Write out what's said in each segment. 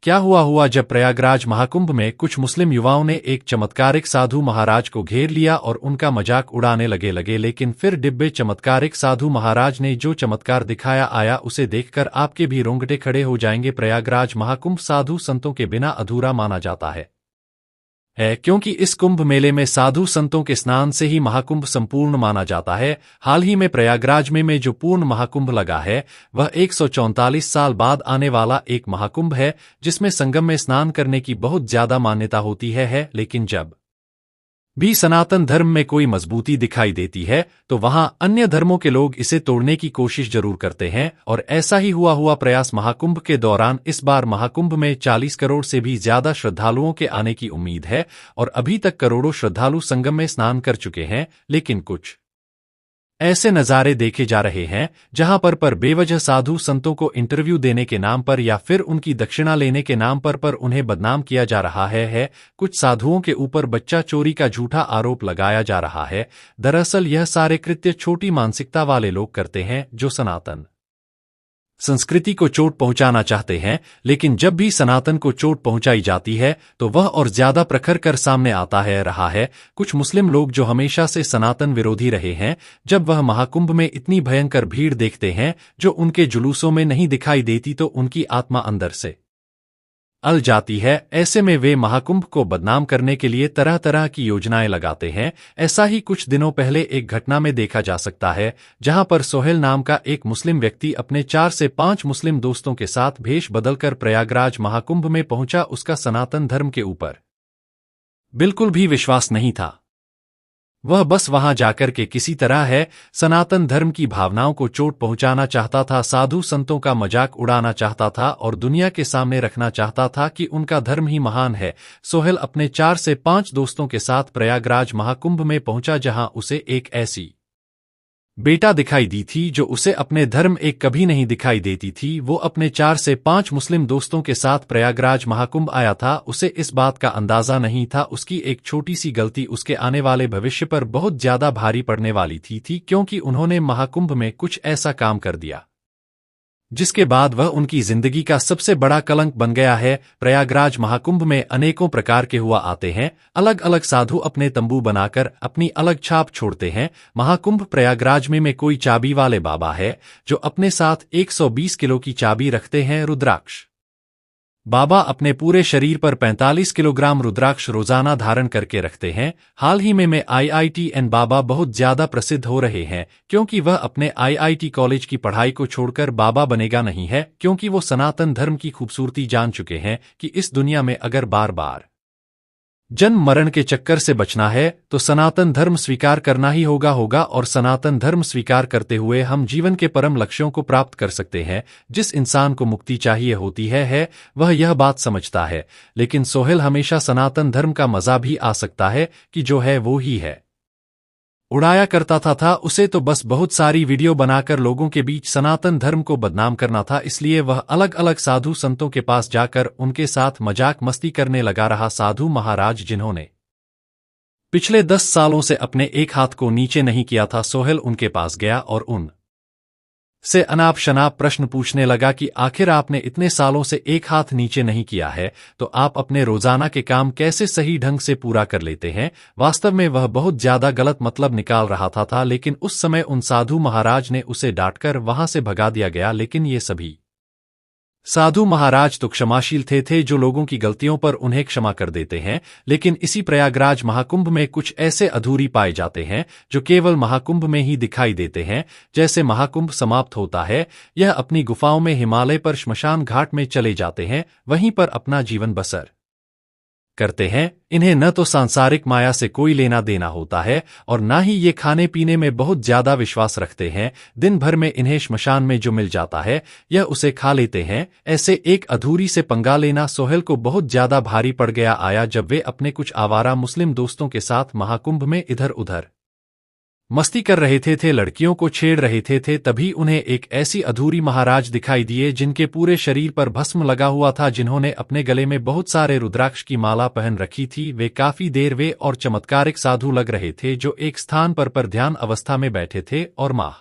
क्या हुआ जब प्रयागराज महाकुंभ में कुछ मुस्लिम युवाओं ने एक चमत्कारिक साधु महाराज को घेर लिया और उनका मजाक उड़ाने लगे लेकिन फिर डिब्बे चमत्कारिक साधु महाराज ने जो चमत्कार दिखाया आया उसे देखकर आपके भी रोंगटे खड़े हो जाएंगे। प्रयागराज महाकुंभ साधु संतों के बिना अधूरा माना जाता है क्योंकि इस कुंभ मेले में साधु संतों के स्नान से ही महाकुंभ संपूर्ण माना जाता है। हाल ही में प्रयागराज में जो पूर्ण महाकुंभ लगा है वह 144 साल बाद आने वाला एक महाकुंभ है जिसमें संगम में स्नान करने की बहुत ज्यादा मान्यता होती है लेकिन जब भी सनातन धर्म में कोई मजबूती दिखाई देती है तो वहां अन्य धर्मों के लोग इसे तोड़ने की कोशिश जरूर करते हैं और ऐसा ही हुआ प्रयास महाकुंभ के दौरान। इस बार महाकुंभ में 40 करोड़ से भी ज्यादा श्रद्धालुओं के आने की उम्मीद है और अभी तक करोड़ों श्रद्धालु संगम में स्नान कर चुके हैं, लेकिन कुछ ऐसे नज़ारे देखे जा रहे हैं जहां पर बेवजह साधु संतों को इंटरव्यू देने के नाम पर या फिर उनकी दक्षिणा लेने के नाम पर उन्हें बदनाम किया जा रहा है। कुछ साधुओं के ऊपर बच्चा चोरी का झूठा आरोप लगाया जा रहा है। दरअसल यह सारे कृत्य छोटी मानसिकता वाले लोग करते हैं जो सनातन संस्कृति को चोट पहुंचाना चाहते हैं, लेकिन जब भी सनातन को चोट पहुंचाई जाती है तो वह और ज्यादा प्रखर कर सामने आता रहा है। कुछ मुस्लिम लोग जो हमेशा से सनातन विरोधी रहे हैं, जब वह महाकुंभ में इतनी भयंकर भीड़ देखते हैं जो उनके जुलूसों में नहीं दिखाई देती तो उनकी आत्मा अंदर से अल जाती है। ऐसे में वे महाकुंभ को बदनाम करने के लिए तरह तरह की योजनाएं लगाते हैं। ऐसा ही कुछ दिनों पहले एक घटना में देखा जा सकता है जहां पर सोहेल नाम का एक मुस्लिम व्यक्ति अपने 4 से 5 मुस्लिम दोस्तों के साथ भेष बदलकर प्रयागराज महाकुंभ में पहुंचा। उसका सनातन धर्म के ऊपर बिल्कुल भी विश्वास नहीं था। वह बस वहां जाकर के किसी तरह सनातन धर्म की भावनाओं को चोट पहुंचाना चाहता था, साधु संतों का मजाक उड़ाना चाहता था और दुनिया के सामने रखना चाहता था कि उनका धर्म ही महान है। सोहेल अपने 4 से 5 दोस्तों के साथ प्रयागराज महाकुंभ में पहुंचा जहां उसे एक ऐसी बेटा दिखाई दी थी जो उसे अपने धर्म एक कभी नहीं दिखाई देती थी। वो अपने 4 से 5 मुस्लिम दोस्तों के साथ प्रयागराज महाकुंभ आया था। उसे इस बात का अंदाजा नहीं था उसकी एक छोटी सी गलती उसके आने वाले भविष्य पर बहुत ज्यादा भारी पड़ने वाली थी क्योंकि उन्होंने महाकुंभ में कुछ ऐसा काम कर दिया जिसके बाद वह उनकी जिंदगी का सबसे बड़ा कलंक बन गया है। प्रयागराज महाकुंभ में अनेकों प्रकार के हुआ आते हैं। अलग अलग साधु अपने तंबू बनाकर अपनी अलग छाप छोड़ते हैं। महाकुंभ प्रयागराज में कोई चाबी वाले बाबा है जो अपने साथ 120 किलो की चाबी रखते हैं। रुद्राक्ष बाबा अपने पूरे शरीर पर 45 किलोग्राम रुद्राक्ष रोजाना धारण करके रखते हैं। हाल ही में IITN बाबा बहुत ज्यादा प्रसिद्ध हो रहे हैं क्योंकि वह अपने IIT कॉलेज की पढ़ाई को छोड़कर बाबा बनेगा नहीं है, क्योंकि वो सनातन धर्म की खूबसूरती जान चुके हैं कि इस दुनिया में अगर बार बार जन्म मरण के चक्कर से बचना है तो सनातन धर्म स्वीकार करना ही होगा और सनातन धर्म स्वीकार करते हुए हम जीवन के परम लक्ष्यों को प्राप्त कर सकते हैं। जिस इंसान को मुक्ति चाहिए होती है वह यह बात समझता है, लेकिन सोहेल हमेशा सनातन धर्म का मजा भी आ सकता है कि जो है वो ही है उड़ाया करता था। उसे तो बस बहुत सारी वीडियो बनाकर लोगों के बीच सनातन धर्म को बदनाम करना था, इसलिए वह अलग अलग साधु संतों के पास जाकर उनके साथ मजाक मस्ती करने लगा रहा। साधु महाराज जिन्होंने पिछले 10 सालों से अपने एक हाथ को नीचे नहीं किया था, सोहेल उनके पास गया और उन से अनाप शनाप प्रश्न पूछने लगा कि आखिर आपने इतने सालों से एक हाथ नीचे नहीं किया है तो आप अपने रोजाना के काम कैसे सही ढंग से पूरा कर लेते हैं। वास्तव में वह बहुत ज्यादा गलत मतलब निकाल रहा था लेकिन उस समय उन साधु महाराज ने उसे डांटकर वहां से भगा दिया गया। लेकिन ये सभी साधु महाराज तो क्षमाशील थे जो लोगों की गलतियों पर उन्हें क्षमा कर देते हैं, लेकिन इसी प्रयागराज महाकुंभ में कुछ ऐसे अधूरी पाए जाते हैं जो केवल महाकुंभ में ही दिखाई देते हैं। जैसे महाकुंभ समाप्त होता है, यह अपनी गुफाओं में हिमालय पर श्मशान घाट में चले जाते हैं, वहीं पर अपना जीवन बसर करते हैं। इन्हें न तो सांसारिक माया से कोई लेना देना होता है और न ही ये खाने पीने में बहुत ज्यादा विश्वास रखते हैं। दिन भर में इन्हें श्मशान में जो मिल जाता है यह उसे खा लेते हैं। ऐसे एक अधूरी से पंगा लेना सोहेल को बहुत ज्यादा भारी पड़ गया जब वे अपने कुछ आवारा मुस्लिम दोस्तों के साथ महाकुंभ में इधर उधर मस्ती कर रहे थे, लड़कियों को छेड़ रहे थे, तभी उन्हें एक ऐसी अधूरी महाराज दिखाई दिए जिनके पूरे शरीर पर भस्म लगा हुआ था, जिन्होंने अपने गले में बहुत सारे रुद्राक्ष की माला पहन रखी थी। वे काफी देर वे और चमत्कारिक साधु लग रहे थे जो एक स्थान पर ध्यान अवस्था में बैठे थे और माह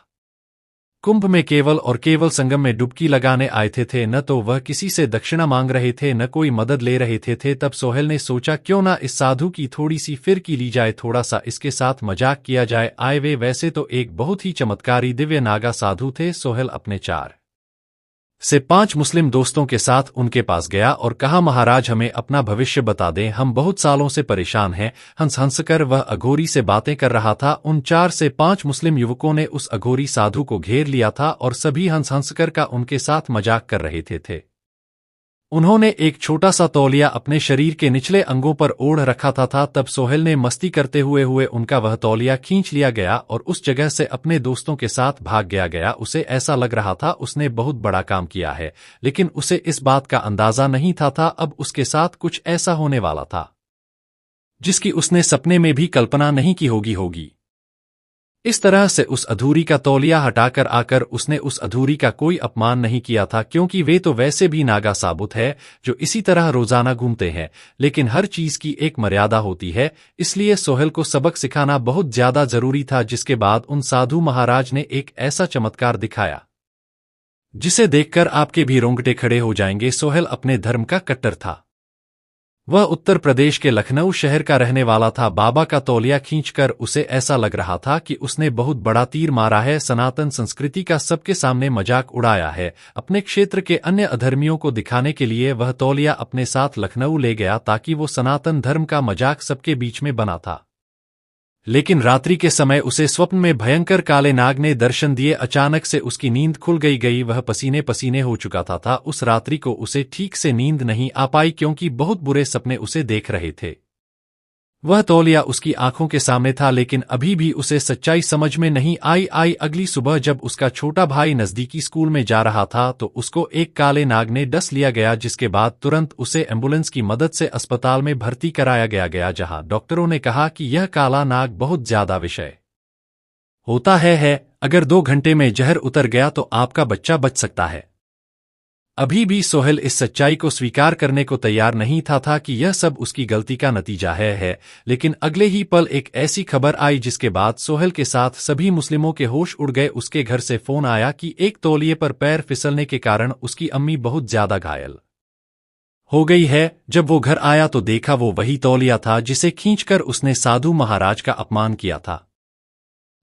कुंभ में केवल और केवल संगम में डुबकी लगाने आए थे, न तो वह किसी से दक्षिणा मांग रहे थे न कोई मदद ले रहे थे। तब सोहेल ने सोचा क्यों ना इस साधु की थोड़ी सी फिरकी ली जाए, थोड़ा सा इसके साथ मजाक किया जाए। आए वे वैसे तो एक बहुत ही चमत्कारी दिव्य नागा साधु थे। सोहेल अपने 4 से 5 मुस्लिम दोस्तों के साथ उनके पास गया और कहा, महाराज हमें अपना भविष्य बता दें, हम बहुत सालों से परेशान हैं। हंस हंसकर वह अघोरी से बातें कर रहा था। उन 4 से 5 मुस्लिम युवकों ने उस अघोरी साधु को घेर लिया था और सभी हंस हंसकर का उनके साथ मजाक कर रहे थे। उन्होंने एक छोटा सा तौलिया अपने शरीर के निचले अंगों पर ओढ़ रखा था। तब सोहेल ने मस्ती करते हुए उनका वह तौलिया खींच लिया गया और उस जगह से अपने दोस्तों के साथ भाग गया। उसे ऐसा लग रहा था उसने बहुत बड़ा काम किया है, लेकिन उसे इस बात का अंदाजा नहीं था अब उसके साथ कुछ ऐसा होने वाला था जिसकी उसने सपने में भी कल्पना नहीं की होगी। इस तरह से उस अधूरी का तौलिया हटाकर आकर उसने उस अधूरी का कोई अपमान नहीं किया था, क्योंकि वे तो वैसे भी नागा साबुत है जो इसी तरह रोजाना घूमते हैं। लेकिन हर चीज की एक मर्यादा होती है, इसलिए सोहेल को सबक सिखाना बहुत ज्यादा जरूरी था। जिसके बाद उन साधु महाराज ने एक ऐसा चमत्कार दिखाया जिसे देखकर आपके भी रोंगटे खड़े हो जाएंगे। सोहेल अपने धर्म का कट्टर था। वह उत्तर प्रदेश के लखनऊ शहर का रहने वाला था। बाबा का तौलिया खींचकर उसे ऐसा लग रहा था कि उसने बहुत बड़ा तीर मारा है। सनातन संस्कृति का सबके सामने मजाक उड़ाया है। अपने क्षेत्र के अन्य अधर्मियों को दिखाने के लिए वह तौलिया अपने साथ लखनऊ ले गया ताकि वो सनातन धर्म का मजाक सबके बीच में बना था। लेकिन रात्रि के समय उसे स्वप्न में भयंकर काले नाग ने दर्शन दिए। अचानक से उसकी नींद खुल गई। वह पसीने पसीने हो चुका था। उस रात्रि को उसे ठीक से नींद नहीं आ पाई, क्योंकि बहुत बुरे सपने उसे देख रहे थे। वह तौलिया उसकी आंखों के सामने था, लेकिन अभी भी उसे सच्चाई समझ में नहीं आई। अगली सुबह जब उसका छोटा भाई नजदीकी स्कूल में जा रहा था तो उसको एक काले नाग ने डस लिया गया, जिसके बाद तुरंत उसे एम्बुलेंस की मदद से अस्पताल में भर्ती कराया गया, जहां डॉक्टरों ने कहा कि यह काला नाग बहुत ज्यादा विषय होता है। अगर 2 घंटे में जहर उतर गया तो आपका बच्चा बच सकता है। अभी भी सोहेल इस सच्चाई को स्वीकार करने को तैयार नहीं था कि यह सब उसकी गलती का नतीजा है। लेकिन अगले ही पल एक ऐसी खबर आई जिसके बाद सोहेल के साथ सभी मुस्लिमों के होश उड़ गए। उसके घर से फोन आया कि एक तौलिए पर पैर फिसलने के कारण उसकी अम्मी बहुत ज्यादा घायल हो गई है। जब वो घर आया तो देखा वो वही तौलिया था जिसे खींचकर उसने साधु महाराज का अपमान किया था।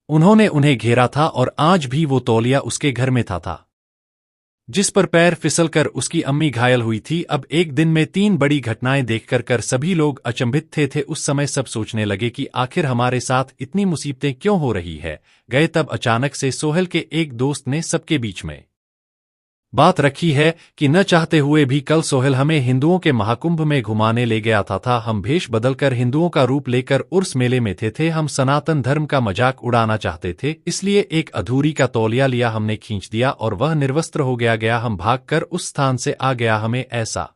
उन्होंने उन्हें घेरा था और आज भी वो तौलिया उसके घर में था जिस पर पैर फिसलकर उसकी अम्मी घायल हुई थी। अब एक दिन में 3 बड़ी घटनाएं देखकर सभी लोग अचंभित थे। उस समय सब सोचने लगे कि आखिर हमारे साथ इतनी मुसीबतें क्यों हो रही है। गए तब अचानक से सोहेल के एक दोस्त ने सबके बीच में बात रखी है कि न चाहते हुए भी कल सोहेल हमें हिंदुओं के महाकुंभ में घुमाने ले गया था। हम भेष बदलकर हिंदुओं का रूप लेकर उर्स मेले में थे। हम सनातन धर्म का मजाक उड़ाना चाहते थे, इसलिए एक अधूरी का तौलिया लिया, हमने खींच दिया और वह निर्वस्त्र हो गया। हम भागकर उस स्थान से आ गया। हमें ऐसा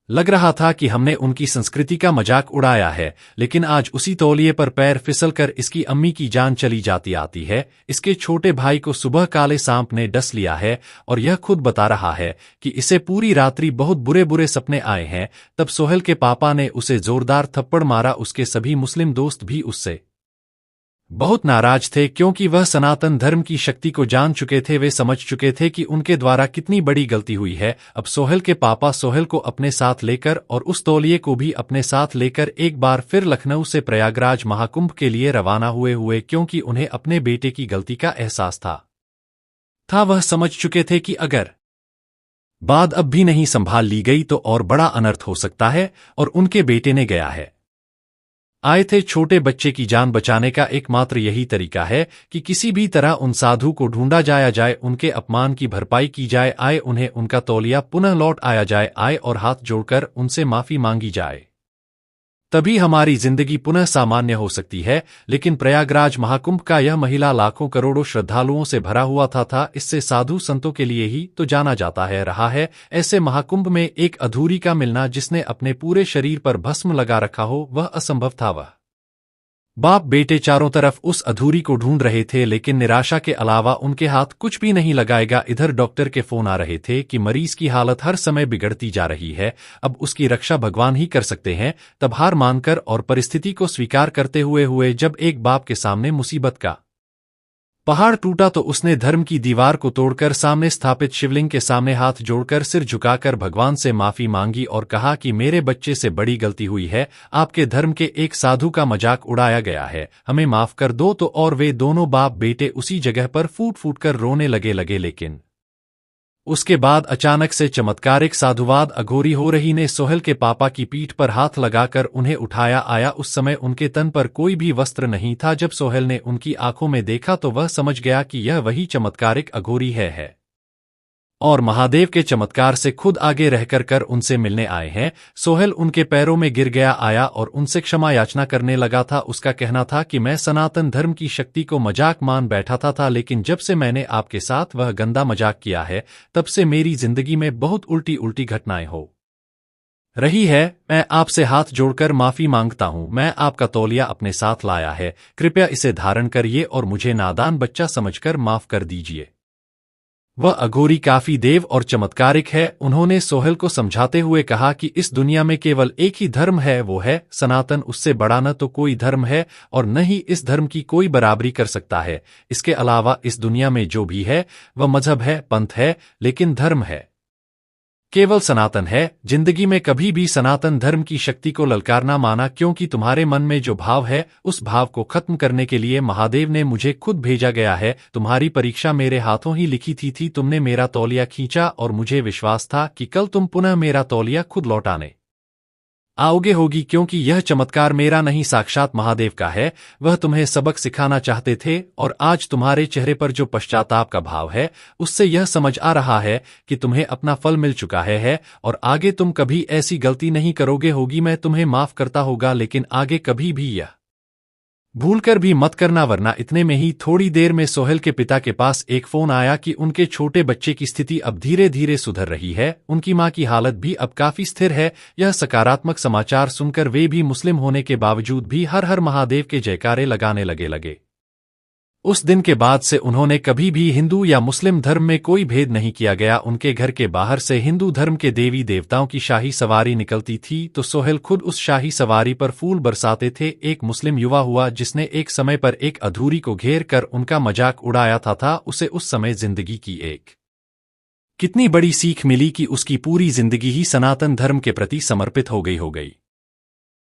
लग रहा था कि हमने उनकी संस्कृति का मजाक उड़ाया है, लेकिन आज उसी तौलिए पर पैर फिसलकर इसकी अम्मी की जान चली जाती आती है। इसके छोटे भाई को सुबह काले सांप ने डस लिया है और यह खुद बता रहा है कि इसे पूरी रात्रि बहुत बुरे बुरे सपने आए हैं। तब सोहेल के पापा ने उसे जोरदार थप्पड़ मारा। उसके सभी मुस्लिम दोस्त भी उससे बहुत नाराज थे, क्योंकि वह सनातन धर्म की शक्ति को जान चुके थे। वे समझ चुके थे कि उनके द्वारा कितनी बड़ी गलती हुई है। अब सोहेल के पापा सोहेल को अपने साथ लेकर और उस तौलिए को भी अपने साथ लेकर एक बार फिर लखनऊ से प्रयागराज महाकुंभ के लिए रवाना हुए, क्योंकि उन्हें अपने बेटे की गलती का एहसास था। वह समझ चुके थे कि अगर बात अब भी नहीं संभाल ली गई तो और बड़ा अनर्थ हो सकता है, और उनके बेटे ने गया है। आए थे छोटे बच्चे की जान बचाने का एकमात्र यही तरीका है कि किसी भी तरह उन साधु को ढूंढा जाए, उनके अपमान की भरपाई की जाए। आए उन्हें उनका तौलिया पुनः लौट आया जाए। आए और हाथ जोड़कर उनसे माफी मांगी जाए, तभी हमारी जिंदगी पुनः सामान्य हो सकती है। लेकिन प्रयागराज महाकुंभ का यह महिला लाखों करोड़ों श्रद्धालुओं से भरा हुआ था। इससे साधु संतों के लिए ही तो जाना जाता है रहा है। ऐसे महाकुंभ में एक अधूरी का मिलना जिसने अपने पूरे शरीर पर भस्म लगा रखा हो, वह असंभव था। वह बाप बेटे चारों तरफ उस अधूरी को ढूंढ रहे थे, लेकिन निराशा के अलावा उनके हाथ कुछ भी नहीं लगाएगा। इधर डॉक्टर के फोन आ रहे थे कि मरीज की हालत हर समय बिगड़ती जा रही है, अब उसकी रक्षा भगवान ही कर सकते हैं। तब हार मानकर और परिस्थिति को स्वीकार करते हुए जब एक बाप के सामने मुसीबत का पहाड़ टूटा तो उसने धर्म की दीवार को तोड़कर सामने स्थापित शिवलिंग के सामने हाथ जोड़कर सिर झुकाकर भगवान से माफी मांगी और कहा कि मेरे बच्चे से बड़ी गलती हुई है, आपके धर्म के एक साधु का मजाक उड़ाया गया है, हमें माफ कर दो। तो और वे दोनों बाप बेटे उसी जगह पर फूट फूट कर रोने लगे लेकिन उसके बाद अचानक से चमत्कारिक साधुवाद अघोरी हो रही ने सोहेल के पापा की पीठ पर हाथ लगाकर उन्हें उठाया आया। उस समय उनके तन पर कोई भी वस्त्र नहीं था। जब सोहेल ने उनकी आंखों में देखा तो वह समझ गया कि यह वही चमत्कारिक अघोरी है और महादेव के चमत्कार से खुद आगे रहकर उनसे मिलने आए हैं। सोहेल उनके पैरों में गिर गया आया और उनसे क्षमा याचना करने लगा था। उसका कहना था कि मैं सनातन धर्म की शक्ति को मजाक मान बैठा था, लेकिन जब से मैंने आपके साथ वह गंदा मजाक किया है तब से मेरी जिंदगी में बहुत उल्टी उल्टी घटनाएं हो रही है। मैं आपसे हाथ जोड़कर माफी मांगता हूं। मैं आपका तौलिया अपने साथ लाया है, कृपया इसे धारण करिए और मुझे नादान बच्चा समझकर माफ कर दीजिए। वह अघोरी काफी देव और चमत्कारिक है। उन्होंने सोहेल को समझाते हुए कहा कि इस दुनिया में केवल एक ही धर्म है, वो है सनातन। उससे बड़ा न तो कोई धर्म है और न ही इस धर्म की कोई बराबरी कर सकता है। इसके अलावा इस दुनिया में जो भी है वह मजहब है, पंथ है, लेकिन धर्म है केवल सनातन है। जिंदगी में कभी भी सनातन धर्म की शक्ति को ललकारना माना, क्योंकि तुम्हारे मन में जो भाव है उस भाव को खत्म करने के लिए महादेव ने मुझे खुद भेजा गया है। तुम्हारी परीक्षा मेरे हाथों ही लिखी थी। तुमने मेरा तौलिया खींचा और मुझे विश्वास था कि कल तुम पुनः मेरा तौलिया खुद लौटाने आओगे होगी, क्योंकि यह चमत्कार मेरा नहीं साक्षात महादेव का है। वह तुम्हें सबक सिखाना चाहते थे और आज तुम्हारे चेहरे पर जो पश्चाताप का भाव है उससे यह समझ आ रहा है कि तुम्हें अपना फल मिल चुका है और आगे तुम कभी ऐसी गलती नहीं करोगे होगी। मैं तुम्हें माफ करता होगा, लेकिन आगे कभी भी यह भूलकर भी मत करना, वरना। इतने में ही थोड़ी देर में सोहेल के पिता के पास एक फोन आया कि उनके छोटे बच्चे की स्थिति अब धीरे धीरे सुधर रही है। उनकी मां की हालत भी अब काफी स्थिर है। यह सकारात्मक समाचार सुनकर वे भी मुस्लिम होने के बावजूद भी हर हर महादेव के जयकारे लगाने लगे। उस दिन के बाद से उन्होंने कभी भी हिंदू या मुस्लिम धर्म में कोई भेद नहीं किया गया। उनके घर के बाहर से हिंदू धर्म के देवी देवताओं की शाही सवारी निकलती थी तो सोहेल खुद उस शाही सवारी पर फूल बरसाते थे। एक मुस्लिम युवा हुआ जिसने एक समय पर एक अधूरी को घेर कर उनका मजाक उड़ाया था। उसे उस समय जिंदगी की एक कितनी बड़ी सीख मिली कि उसकी पूरी जिंदगी ही सनातन धर्म के प्रति समर्पित हो गई।